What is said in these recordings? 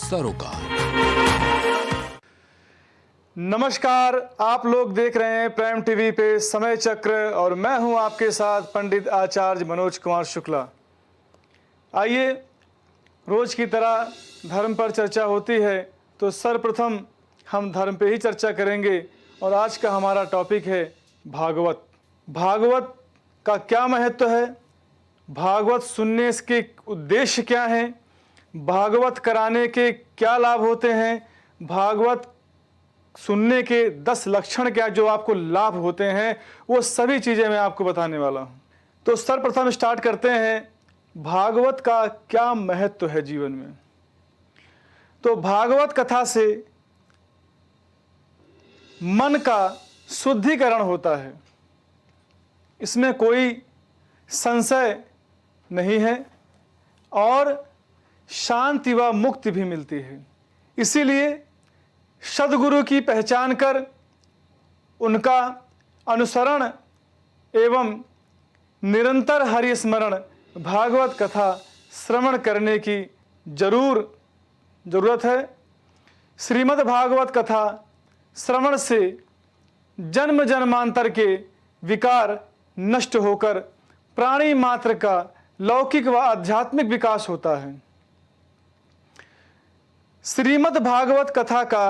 सरोकार। नमस्कार, आप लोग देख रहे हैं प्राइम टीवी पे समय चक्र और मैं हूं आपके साथ पंडित आचार्य मनोज कुमार शुक्ला। आइए, रोज की तरह धर्म पर चर्चा होती है तो सर्वप्रथम हम धर्म पे ही चर्चा करेंगे और आज का हमारा टॉपिक है भागवत। भागवत का क्या महत्व है, भागवत सुनने के उद्देश्य क्या हैं, भागवत कराने के क्या लाभ होते हैं, भागवत सुनने के 10 लक्षण क्या जो आपको लाभ होते हैं, वो सभी चीज़ें मैं आपको बताने वाला हूँ। तो सर्वप्रथम स्टार्ट करते हैं, भागवत का क्या महत्व है जीवन में। तो भागवत कथा से मन का शुद्धिकरण होता है, इसमें कोई संशय नहीं है और शांति व मुक्ति भी मिलती है। इसीलिए सद्गुरु की पहचान कर उनका अनुसरण एवं निरंतर हरि स्मरण भागवत कथा श्रवण करने की जरूरत है। श्रीमद् भागवत कथा श्रवण से जन्म जन्मांतर के विकार नष्ट होकर प्राणी मात्र का लौकिक व आध्यात्मिक विकास होता है। श्रीमद् भागवत कथा का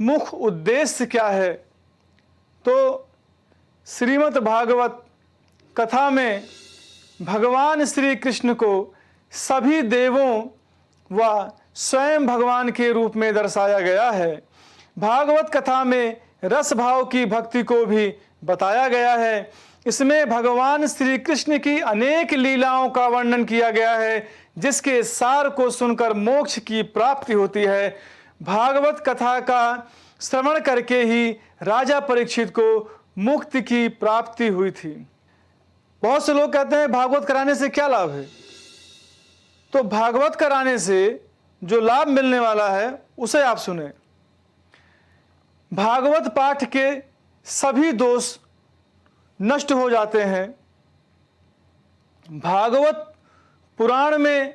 मुख्य उद्देश्य क्या है, तो श्रीमद् भागवत कथा में भगवान श्री कृष्ण को सभी देवों व स्वयं भगवान के रूप में दर्शाया गया है। भागवत कथा में रस भाव की भक्ति को भी बताया गया है। इसमें भगवान श्री कृष्ण की अनेक लीलाओं का वर्णन किया गया है, जिसके सार को सुनकर मोक्ष की प्राप्ति होती है। भागवत कथा का श्रवण करके ही राजा परीक्षित को मुक्ति की प्राप्ति हुई थी। बहुत से लोग कहते हैं भागवत कराने से क्या लाभ है, तो भागवत कराने से जो लाभ मिलने वाला है उसे आप सुने। भागवत पाठ के सभी दोष नष्ट हो जाते हैं। भागवत पुराण में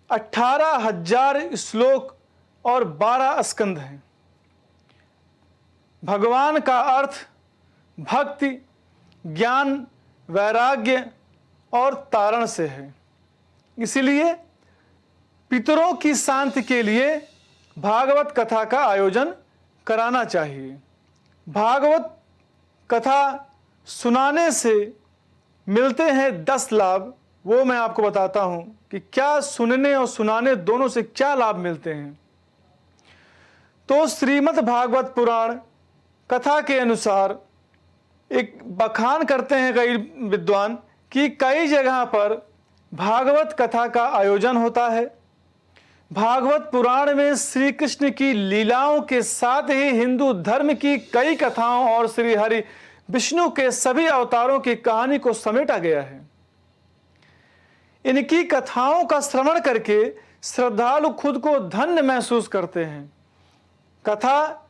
18,000 श्लोक और 12 स्कंध हैं। भगवान का अर्थ भक्ति, ज्ञान, वैराग्य और तारण से है। इसलिए पितरों की शांति के लिए भागवत कथा का आयोजन कराना चाहिए। भागवत कथा सुनाने से मिलते हैं 10 लाभ, वो मैं आपको बताता हूं कि क्या सुनने और सुनाने दोनों से क्या लाभ मिलते हैं। तो श्रीमद् भागवत पुराण कथा के अनुसार एक बखान करते हैं कई विद्वान कि कई जगह पर भागवत कथा का आयोजन होता है। भागवत पुराण में श्री कृष्ण की लीलाओं के साथ ही हिंदू धर्म की कई कथाओं और श्री हरि विष्णु के सभी अवतारों की कहानी को समेटा गया है। इनकी कथाओं का श्रवण करके श्रद्धालु खुद को धन्य महसूस करते हैं। कथा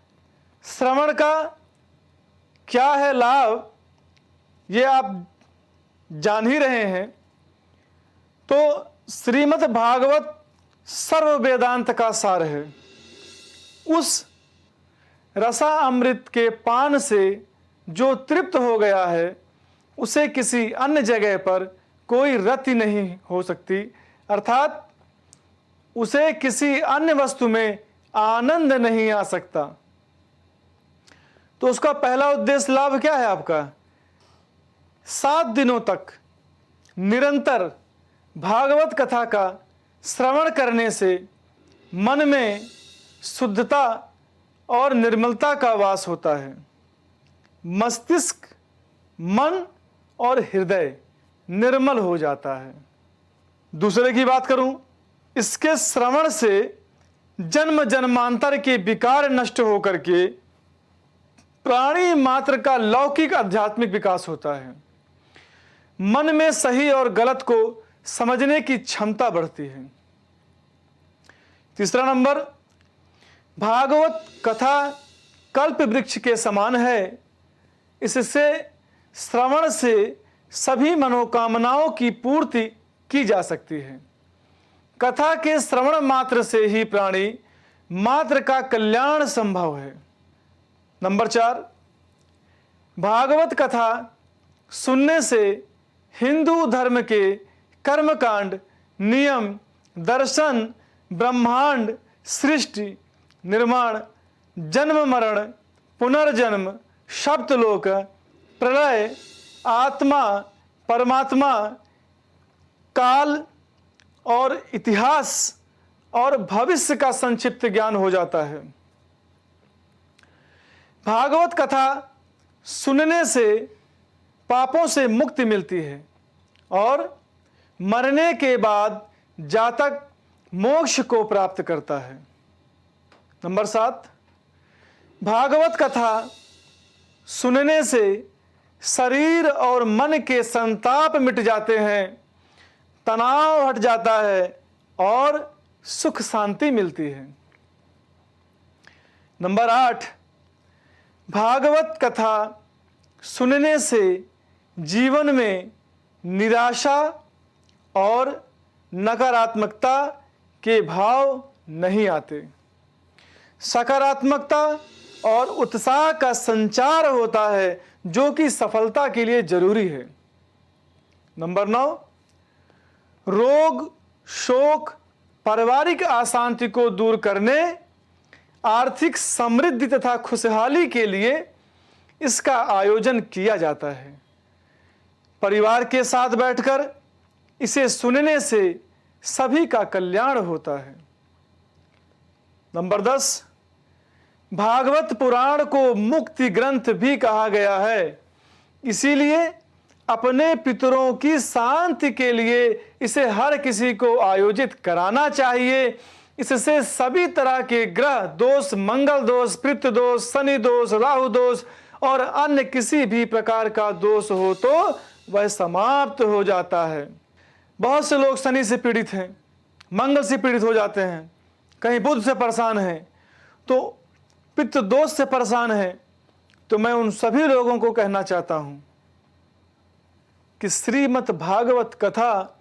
श्रवण का क्या है लाभ, ये आप जान ही रहे हैं। तो श्रीमद् भागवत सर्व वेदांत का सार है। उस रसा अमृत के पान से जो तृप्त हो गया है, उसे किसी अन्य जगह पर कोई रति नहीं हो सकती, अर्थात उसे किसी अन्य वस्तु में आनंद नहीं आ सकता। तो उसका पहला उद्देश्य लाभ क्या है आपका? 7 दिनों तक निरंतर भागवत कथा का श्रवण करने से मन में शुद्धता और निर्मलता का वास होता है। मस्तिष्क, मन और हृदय निर्मल हो जाता है। दूसरे की बात करूं, इसके श्रवण से जन्म जन्मांतर के विकार नष्ट होकर के प्राणी मात्र का लौकिक आध्यात्मिक विकास होता है। मन में सही और गलत को समझने की क्षमता बढ़ती है। तीसरा नंबर, भागवत कथा कल्प वृक्ष के समान है। इससे श्रवण से सभी मनोकामनाओं की पूर्ति की जा सकती है। कथा के श्रवण मात्र से ही प्राणी मात्र का कल्याण संभव है। नंबर 4, भागवत कथा सुनने से हिंदू धर्म के कर्मकांड, नियम, दर्शन, ब्रह्मांड, सृष्टि, निर्माण, जन्म मरण, पुनर्जन्म, सप्तलोक, प्रलय, आत्मा, परमात्मा, काल और इतिहास और भविष्य का संक्षिप्त ज्ञान हो जाता है। भागवत कथा सुनने से पापों से मुक्ति मिलती है और मरने के बाद जातक मोक्ष को प्राप्त करता है। नंबर 7, भागवत कथा सुनने से शरीर और मन के संताप मिट जाते हैं, तनाव हट जाता है और सुख शांति मिलती है। नंबर 8, भागवत कथा सुनने से जीवन में निराशा और नकारात्मकता के भाव नहीं आते। सकारात्मकता और उत्साह का संचार होता है जो कि सफलता के लिए जरूरी है। नंबर 9, रोग, शोक, पारिवारिक अशांति को दूर करने, आर्थिक समृद्धि तथा खुशहाली के लिए इसका आयोजन किया जाता है। परिवार के साथ बैठकर इसे सुनने से सभी का कल्याण होता है। नंबर 10, भागवत पुराण को मुक्ति ग्रंथ भी कहा गया है, इसीलिए अपने पितरों की शांति के लिए इसे हर किसी को आयोजित कराना चाहिए। इससे सभी तरह के ग्रह दोष, मंगल दोष, पितृ दोष, शनि दोष, राहु दोष और अन्य किसी भी प्रकार का दोष हो तो वह समाप्त हो जाता है। बहुत से लोग शनि से पीड़ित हैं, मंगल से पीड़ित हो जाते हैं, कहीं बुध से परेशान हैं, तो पितृ दोष से परेशान हैं। तो मैं उन सभी लोगों को कहना चाहता हूं कि श्रीमद् भागवत कथा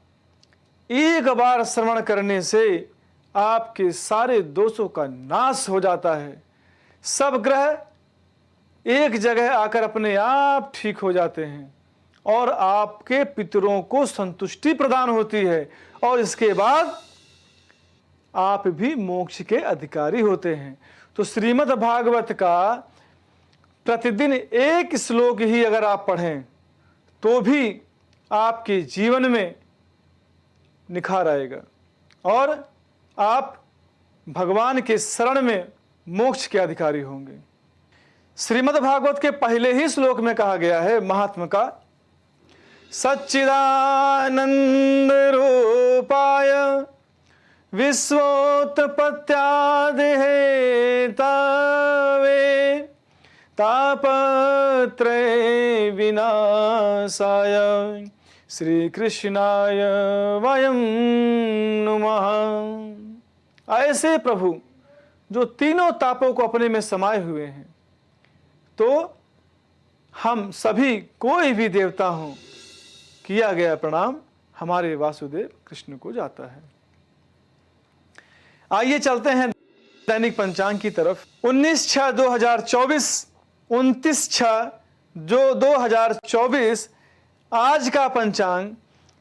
एक बार श्रवण करने से आपके सारे दोषों का नाश हो जाता है। सब ग्रह एक जगह आकर अपने आप ठीक हो जाते हैं और आपके पितरों को संतुष्टि प्रदान होती है और इसके बाद आप भी मोक्ष के अधिकारी होते हैं। तो श्रीमद् भागवत का प्रतिदिन एक श्लोक ही अगर आप पढ़ें तो भी आपके जीवन में निखार आएगा और आप भगवान के शरण में मोक्ष के अधिकारी होंगे। श्रीमद् भागवत के पहले ही श्लोक में कहा गया है महात्मा का, सच्चिदानंद रूपाय विश्वोत्पत्त्यादि हेतवे तापत्रय विनाशाय श्री कृष्णाय वयं नुमः। ऐसे प्रभु जो तीनों तापों को अपने में समाये हुए हैं, तो हम सभी कोई भी देवता हो, किया गया प्रणाम हमारे वासुदेव कृष्ण को जाता है। आइए चलते हैं दैनिक पंचांग की तरफ। 19/6/2024, 29/6/2024 आज का पंचांग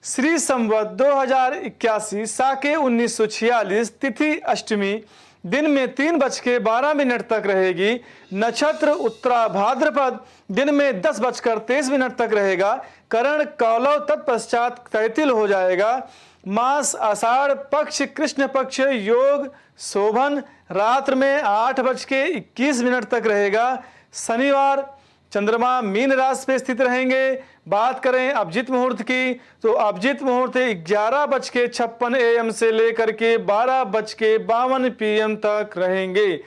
श्री संवत 2081 साके 1946, तिथि अष्टमी, दिन में 3:12 तक रहेगी। नक्षत्र उत्तरा भाद्रपद, दिन में 10:23 तक रहेगा। करण कौलव, तत्पश्चात तैतिल हो जाएगा। मास आषाढ़, पक्ष कृष्ण पक्ष, योग शोभन, रात्र में 8:21 तक रहेगा। शनिवार चंद्रमा मीन राशि पे स्थित रहेंगे। बात करें अभिजीत मुहूर्त की, तो अभिजीत मुहूर्त 11:56 AM से लेकर के 12:52 PM तक रहेंगे।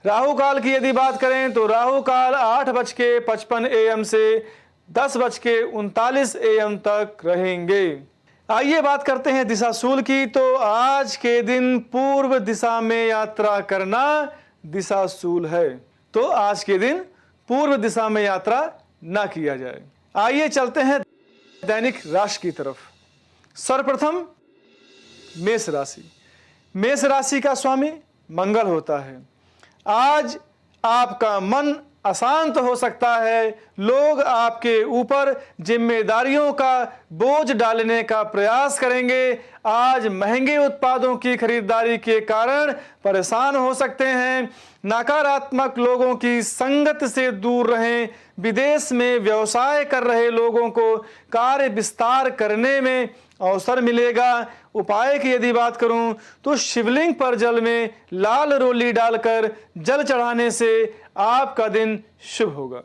राहु काल की यदि बात करें तो राहु काल 8:55 AM से 10:39 AM तक रहेंगे। आइए बात करते हैं दिशाशूल की। तो आज के दिन पूर्व दिशा में यात्रा करना दिशाशूल है, तो आज के दिन पूर्व दिशा में यात्रा ना किया जाए। आइए चलते हैं दैनिक राशि की तरफ। सर्वप्रथम मेष राशि। मेष राशि का स्वामी मंगल होता है। आज आपका मन अशांत हो सकता है, लोग आपके ऊपर जिम्मेदारियों का बोझ डालने का प्रयास करेंगे। आज महंगे उत्पादों की खरीदारी के कारण परेशान हो सकते हैं। नकारात्मक लोगों की संगत से दूर रहें। विदेश में व्यवसाय कर रहे लोगों को कार्य विस्तार करने में अवसर मिलेगा। उपाय की यदि बात करूं तो शिवलिंग पर जल में लाल रोली डालकर जल चढ़ाने से आपका दिन शुभ होगा।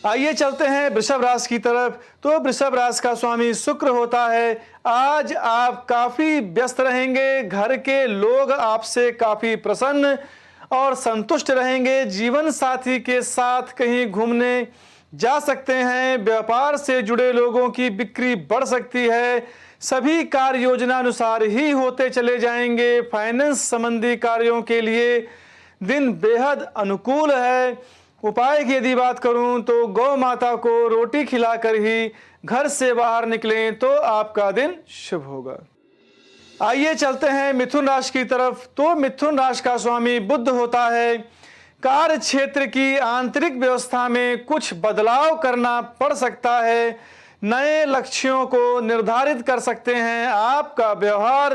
आइए चलते हैं वृषभ राशि की तरफ। तो वृषभ राशि का स्वामी शुक्र होता है। आज आप काफी व्यस्त रहेंगे। घर के लोग आपसे काफी प्रसन्न और संतुष्ट रहेंगे। जीवन साथी के साथ कहीं घूमने जा सकते हैं। व्यापार से जुड़े लोगों की बिक्री बढ़ सकती है। सभी कार्य योजना अनुसार ही होते चले जाएंगे। फाइनेंस संबंधी कार्यों के लिए दिन बेहद अनुकूल है। उपाय की यदि बात करूं तो गौ माता को रोटी खिलाकर ही घर से बाहर निकलें तो आपका दिन शुभ होगा। आइए चलते हैं मिथुन राशि की तरफ। तो मिथुन राशि का स्वामी बुध होता है। कार्य क्षेत्र की आंतरिक व्यवस्था में कुछ बदलाव करना पड़ सकता है। नए लक्ष्यों को निर्धारित कर सकते हैं। आपका व्यवहार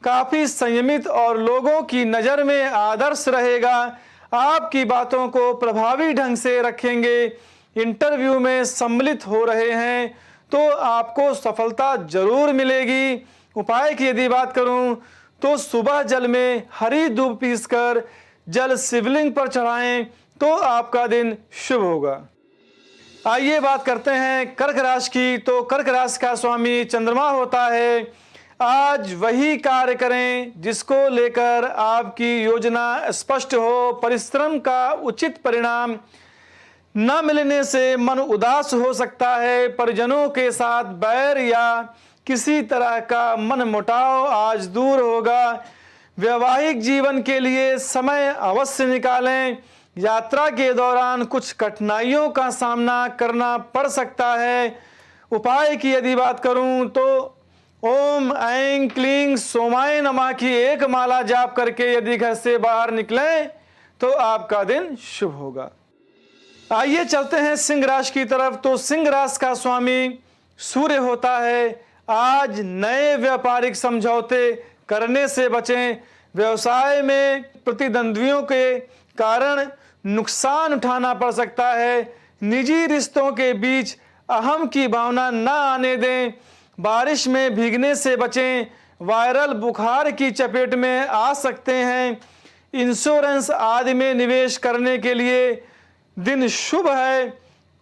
काफी संयमित और लोगों की नजर में आदर्श रहेगा। आपकी बातों को प्रभावी ढंग से रखेंगे। इंटरव्यू में सम्मिलित हो रहे हैं तो आपको सफलता जरूर मिलेगी। उपाय की यदि बात करूं तो सुबह जल में हरी दूब पीसकर जल शिवलिंग पर चढ़ाएं तो आपका दिन शुभ होगा। आइए बात करते हैं कर्क राशि की। तो कर्क राशि का स्वामी चंद्रमा होता है। आज वही कार्य करें जिसको लेकर आपकी योजना स्पष्ट हो। परिश्रम का उचित परिणाम न मिलने से मन उदास हो सकता है। परिजनों के साथ बैर या किसी तरह का मनमुटाव आज दूर होगा। वैवाहिक जीवन के लिए समय अवश्य निकालें। यात्रा के दौरान कुछ कठिनाइयों का सामना करना पड़ सकता है। उपाय की यदि बात करूं तो ओम ऐं क्लीं सोमाय नमः की एक माला जाप करके यदि घर से बाहर निकलें तो आपका दिन शुभ होगा। आइए चलते हैं सिंह राशि की तरफ। तो सिंह राशि का स्वामी सूर्य होता है। आज नए व्यापारिक समझौते करने से बचें। व्यवसाय में प्रतिद्वंद्वियों के कारण नुकसान उठाना पड़ सकता है। निजी रिश्तों के बीच अहम की भावना न आने दें। बारिश में भीगने से बचें। वायरल बुखार की चपेट में आ सकते हैं। इंश्योरेंस आदि में निवेश करने के लिए दिन शुभ है।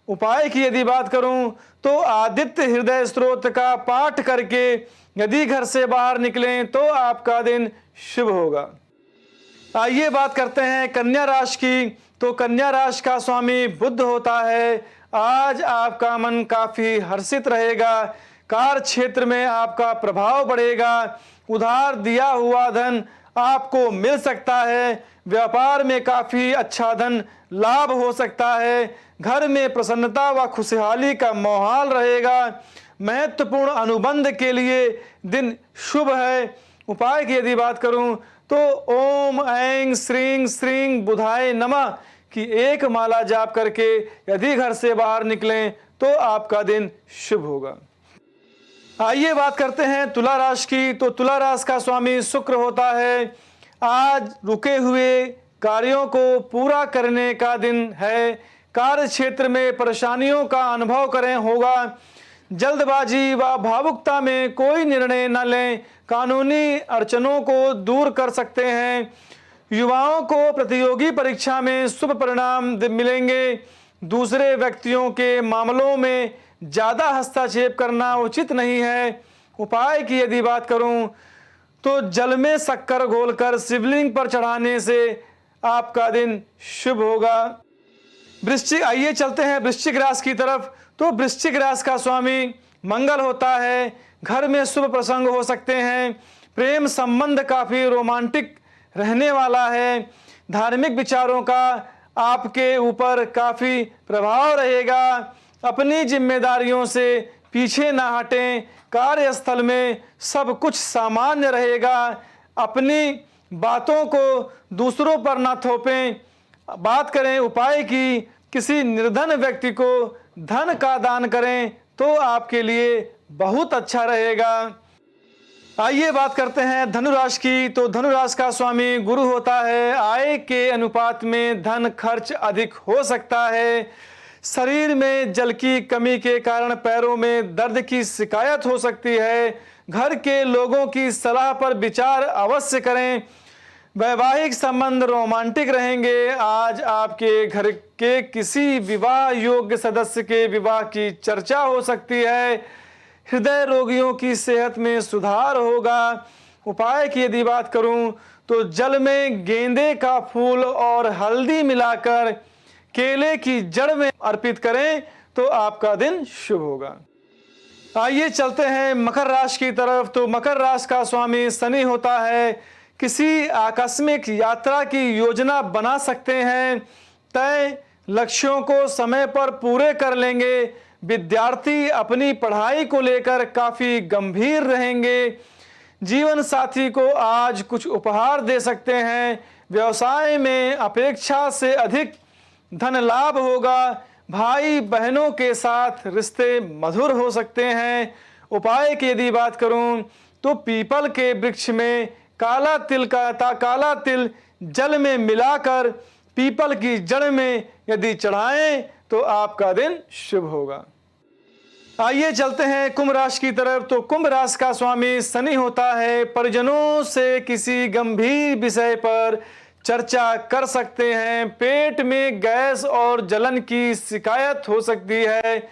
उपाय की यदि बात करूं तो आदित्य हृदय स्तोत्र का पाठ करके यदि घर से बाहर निकलें तो आपका दिन शुभ होगा। आइए बात करते हैं कन्या राशि की। तो कन्या राशि का स्वामी बुध होता है। आज आपका मन काफी हर्षित रहेगा। कार्य क्षेत्र में आपका प्रभाव बढ़ेगा। उधार दिया हुआ धन आपको मिल सकता है। व्यापार में काफी अच्छा धन लाभ हो सकता है। घर में प्रसन्नता व खुशहाली का माहौल रहेगा। महत्वपूर्ण अनुबंध के लिए दिन शुभ है। उपाय की यदि बात करूं तो ओम ऐं श्रीं श्रीं बुधाय नमः की एक माला जाप करके यदि घर से बाहर निकलें तो आपका दिन शुभ होगा। आइए बात करते हैं तुला राशि की। तो तुला राशि का स्वामी शुक्र होता है। आज रुके हुए कार्यों को पूरा करने का दिन है। कार्य क्षेत्र में परेशानियों का अनुभव करें होगा। जल्दबाजी व भावुकता में कोई निर्णय न लें। कानूनी अड़चनों को दूर कर सकते हैं। युवाओं को प्रतियोगी परीक्षा में शुभ परिणाम मिलेंगे। दूसरे व्यक्तियों के मामलों में ज़्यादा हस्तक्षेप करना उचित नहीं है। उपाय की यदि बात करूं तो जल में शक्कर घोलकर शिवलिंग पर चढ़ाने से आपका दिन शुभ होगा। वृश्चिक, आइए चलते हैं वृश्चिक राशि की तरफ। तो वृश्चिक राशि का स्वामी मंगल होता है। घर में शुभ प्रसंग हो सकते हैं। प्रेम संबंध काफी रोमांटिक रहने वाला है। धार्मिक विचारों का आपके ऊपर काफी प्रभाव रहेगा। अपनी जिम्मेदारियों से पीछे ना हटें। कार्यस्थल में सब कुछ सामान्य रहेगा। अपनी बातों को दूसरों पर ना थोपें। बात करें उपाय की, किसी निर्धन व्यक्ति को धन का दान करें तो आपके लिए बहुत अच्छा रहेगा। आइए बात करते हैं धनुराशि की। तो धनुराशि का स्वामी गुरु होता है। आय के अनुपात में धन खर्च अधिक हो सकता है। शरीर में जल की कमी के कारण पैरों में दर्द की शिकायत हो सकती है। घर के लोगों की सलाह पर विचार अवश्य करें। वैवाहिक संबंध रोमांटिक रहेंगे। आज आपके घर के किसी विवाह योग्य सदस्य के विवाह की चर्चा हो सकती है। हृदय रोगियों की सेहत में सुधार होगा। उपाय की यदि बात करूं तो जल में गेंदे का फूल और हल्दी मिलाकर केले की जड़ में अर्पित करें तो आपका दिन शुभ होगा। आइए चलते हैं मकर राशि की तरफ। तो मकर राशि का स्वामी शनि होता है। किसी आकस्मिक यात्रा की योजना बना सकते हैं। तय लक्ष्यों को समय पर पूरे कर लेंगे। विद्यार्थी अपनी पढ़ाई को लेकर काफी गंभीर रहेंगे। जीवन साथी को आज कुछ उपहार दे सकते हैं। व्यवसाय में अपेक्षा से अधिक धन लाभ होगा। भाई बहनों के साथ रिश्ते मधुर हो सकते हैं। उपाय की यदि बात करूं तो पीपल के वृक्ष में काला तिल जल में मिलाकर पीपल की जड़ में यदि चढ़ाएं तो आपका दिन शुभ होगा। आइए चलते हैं कुंभ राशि की तरफ। तो कुंभ राशि का स्वामी शनि होता है। परिजनों से किसी गंभीर विषय पर चर्चा कर सकते हैं। पेट में गैस और जलन की शिकायत हो सकती है।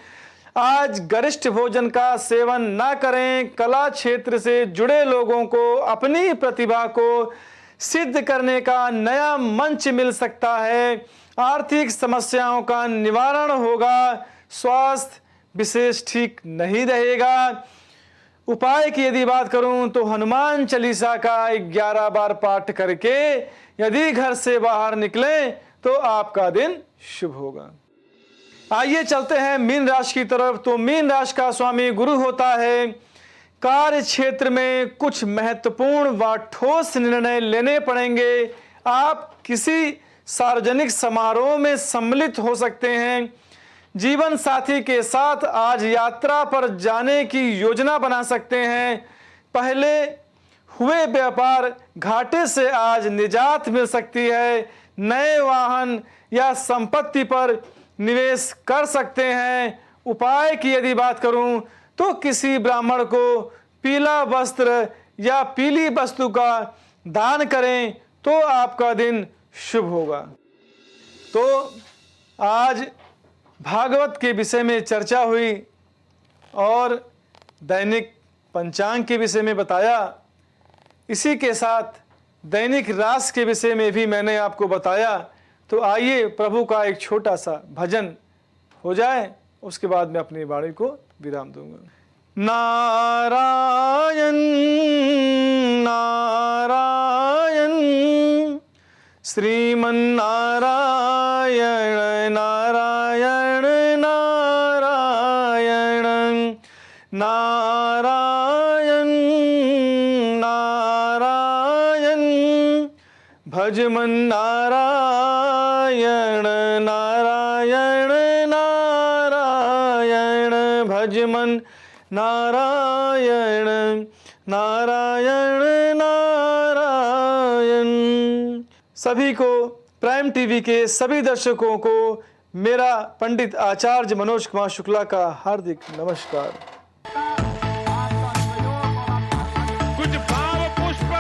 आज गरिष्ठ भोजन का सेवन ना करें। कला क्षेत्र से जुड़े लोगों को अपनी प्रतिभा को सिद्ध करने का नया मंच मिल सकता है। आर्थिक समस्याओं का निवारण होगा। स्वास्थ्य विशेष ठीक नहीं रहेगा। उपाय की यदि बात करूं तो हनुमान चालीसा का 11 बार पाठ करके यदि घर से बाहर निकलें तो आपका दिन शुभ होगा। आइए चलते हैं मीन राशि की तरफ। तो मीन राशि का स्वामी गुरु होता है। कार्य क्षेत्र में कुछ महत्वपूर्ण व ठोस निर्णय लेने पड़ेंगे। आप किसी सार्वजनिक समारोह में सम्मिलित हो सकते हैं। जीवन साथी के साथ आज यात्रा पर जाने की योजना बना सकते हैं। पहले हुए व्यापार घाटे से आज निजात मिल सकती है। नए वाहन या संपत्ति पर निवेश कर सकते हैं। उपाय की यदि बात करूं तो किसी ब्राह्मण को पीला वस्त्र या पीली वस्तु का दान करें तो आपका दिन शुभ होगा। तो आज भागवत के विषय में चर्चा हुई और दैनिक पंचांग के विषय में बताया। इसी के साथ दैनिक राशि के विषय में भी मैंने आपको बताया। तो आइए प्रभु का एक छोटा सा भजन हो जाए, उसके बाद मैं अपनी वाणी को विराम दूंगा। नारायण नारायण श्रीमन नारायण नारायण नारायण नारायण नारायण भजमन नारायण नारायण नारायण भजमन नारायण नारायण नारायण। सभी को प्राइम टीवी के सभी दर्शकों को मेरा पंडित आचार्य मनोज कुमार शुक्ला का हार्दिक नमस्कार। कुछ भाव पुष्प।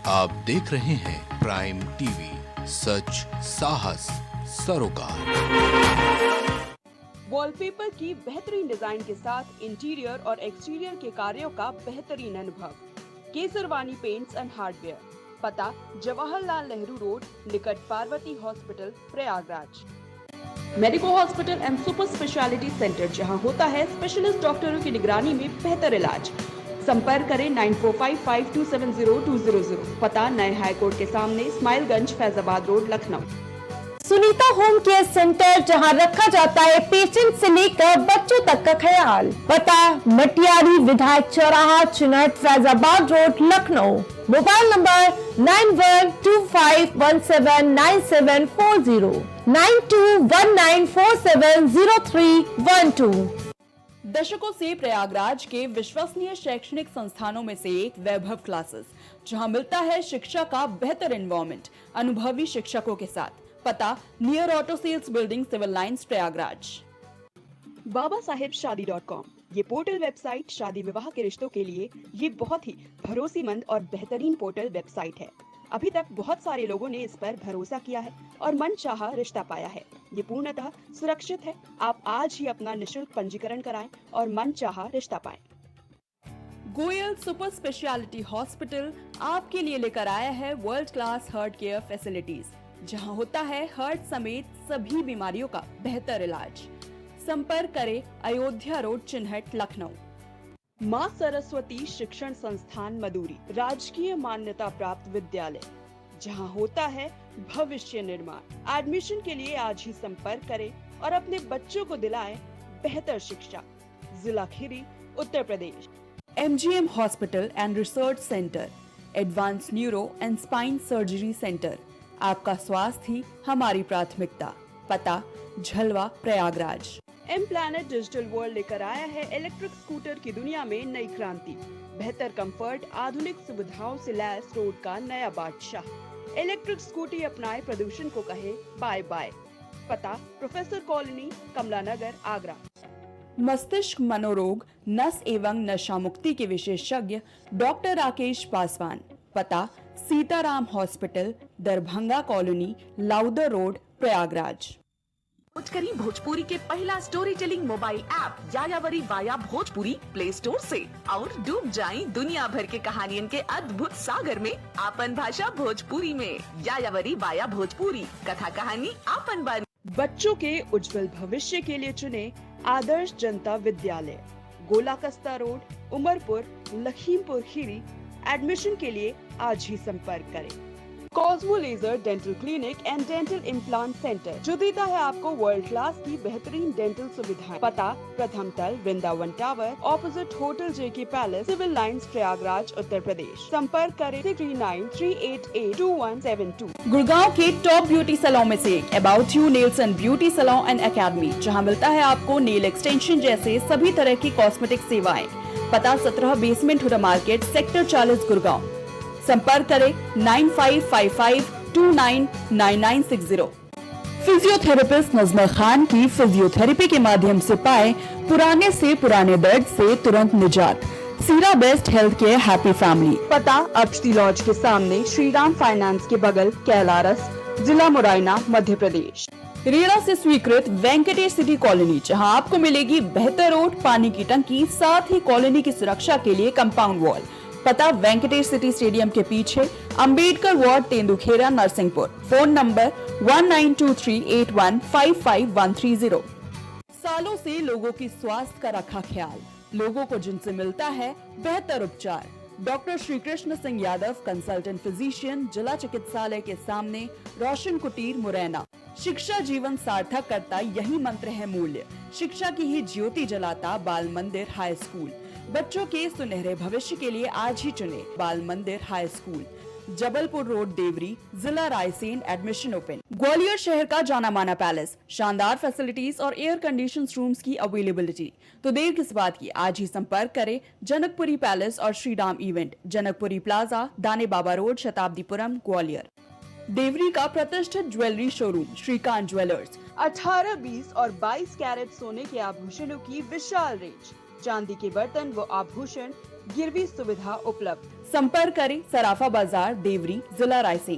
आप देख रहे हैं प्राइम टीवी, सच साहस सरोकार। वॉलपेपर की बेहतरीन डिजाइन के साथ इंटीरियर और एक्सटीरियर के कार्यों का बेहतरीन अनुभव। केसरवानी पेंट्स एंड हार्डवेयर, पता जवाहरलाल नेहरू रोड निकट Parvati hospital Prayagraj. Medico hospital and super speciality centre, जहां होता है स्पेशलिस्ट डॉक्टरों की निगरानी में बेहतर इलाज। संपर्क करें 9455270200। पता नए हाईकोर्ट के सामने, Smileganj, Faizabad road, Lucknow. Sunita home care centre, जहां रखा जाता है पेशेंट से लेकर बच्चों तक का ख्याल। पता मटियारी विधायक चौराहा, Chinhat, Faizabad road, Lucknow. Mobile number 9125179740, 9219470312। दशकों से प्रयागराज के विश्वसनीय शैक्षणिक संस्थानों में से एक वैभव क्लासेस, जहां मिलता है शिक्षा का बेहतर एनवायरनमेंट अनुभवी शिक्षकों के साथ। पता near auto sales building, Civil lines, Prayagraj. babasahebshadi.com ये पोर्टल वेबसाइट शादी विवाह के रिश्तों के लिए ये बहुत ही भरोसेमंद और बेहतरीन पोर्टल वेबसाइट है। अभी तक बहुत सारे लोगों ने इस पर भरोसा किया है और मनचाहा रिश्ता पाया है। ये पूर्णतः सुरक्षित है। आप आज ही अपना निशुल्क पंजीकरण कराएं और मनचाहा रिश्ता पाएं। गोयल सुपर स्पेशलिटी हॉस्पिटल आपके लिए लेकर आया है world class heart care facilities, जहां होता है हार्ट समेत सभी बीमारियों का बेहतर इलाज। संपर्क करें अयोध्या रोड, चिन्हट, लखनऊ। माँ सरस्वती शिक्षण संस्थान मदुरी, राजकीय मान्यता प्राप्त विद्यालय, जहां होता है भविष्य निर्माण। एडमिशन के लिए आज ही संपर्क करें और अपने बच्चों को दिलाएं बेहतर शिक्षा। जिला Kheri, Uttar Pradesh. MGM hospital and research centre, advance neuro and spine surgery centre. आपका स्वास्थ्य ही हमारी प्राथमिकता। पता Jhalwa, Prayagraj. M Planet Digital World लेकर आया है इलेक्ट्रिक स्कूटर की दुनिया में नई क्रांति। बेहतर कंफर्ट, आधुनिक सुविधाओं से लैस रोड का नया बादशाह। इलेक्ट्रिक स्कूटी अपनाए, प्रदूषण को कहे बाय बाय। पता प्रोफेसर कॉलोनी, कमला नगर, आगरा। मस्तिष्क मनोरोग, नस एवं नशा मुक्ति के विशेषज्ञ डॉक्टर राकेश पासवान। पता Sitaram hospital, Darbhanga colony, Lowther road, Prayagraj. करी भोजपुरी के पहला story telling mobile app Yayavari via Bhojpuri play store से और डूब जाएं दुनिया भर के कहानियन के अद्भुत सागर में आपन भाषा भोजपुरी में। यायावरी वाया भोजपुरी, कथा कहानी आपन बानी। बच्चों के उज्जवल भविष्य के लिए चुने आदर्श जनता विद्यालय, गोला कस्ता रोड, उमरपुर, लखीमपुर खीरी। एडमिशन के लिए आज ही संपर्क करें। Cosmo laser dental clinic and dental implant centre, जो देता है आपको वर्ल्ड क्लास की बेहतरीन डेंटल सुविधाएं। पता प्रथम तल, Vrindavan tower, opposite hotel JK palace, civil lines, Prayagraj, Uttar Pradesh. संपर्क करें 3938882172। गुड़गांव के टॉप ब्यूटी सैलून में से एक About You nails and beauty salon and academy, जहां मिलता है आपको नेल एक्सटेंशन जैसे सभी तरह की कॉस्मेटिक सेवाएं। पता 17 basement Huda market, sector 40, Gurgaon. संपर्क करें 9555299960। फिजियोथेरेपिस्ट नजमा खान की फिजियोथेरेपी के माध्यम से पाए पुराने से पुराने दर्द से तुरंत निजात। सीरा best health care happy family. पता अक्षती लॉज के सामने, श्रीराम फाइनेंस के बगल, कैलारस, जिला मुरैना, मध्य प्रदेश। रेरा से स्वीकृत वेंकटेश सिटी कॉलोनी, जहां आपको मिलेगी बेहतर रोड, पानी की टंकी, साथ ही कॉलोनी की सुरक्षा के लिए कंपाउंड वॉल। पता वेंकटेश सिटी स्टेडियम के पीछे, Ambedkar ward, Tendukheda, Narsinghpur. Phone number 192381553130। सालों से लोगों की स्वास्थ्य का रखा ख्याल, लोगों को जिनसे मिलता है बेहतर उपचार। Doctor Shri Krishna Singh Yadav, consultant physician, जिला चिकित्सालय के सामने, रोशन कुटीर, मुरैना। शिक्षा जीवन सार्थक करता, यही मंत्र है मूल्य। शिक्षा की ही ज्योति जलाता बाल मंदिर हाई स्कूल। बच्चों के सुनहरे भविष्य के लिए आज ही चुने Bal Mandir high school, Jabalpur road, Devri, जिला रायसेन। Admission open. ग्वालियर शहर का जाना माना पैलेस, शानदार फैसिलिटीज और एयर कंडीशन रूम्स की अवेलेबिलिटी। तो देर किस बात की, आज ही संपर्क करें जनकपुरी पैलेस और श्रीराम इवेंट, जनकपुरी प्लाजा, दाने बाबा रोड, शताब्दीपुरम, ग्वालियर। देवरी का प्रतिष्ठित ज्वेलरी शोरूम श्रीकांत ज्वेलर्स, 18, 20 और 22 कैरेट सोने के आभूषणों की विशाल रेंज, चांदी के बर्तन व आभूषण, गिरवी सुविधा उपलब्ध। संपर्क करें सराफा बाजार, देवरी, जिला रायसेन।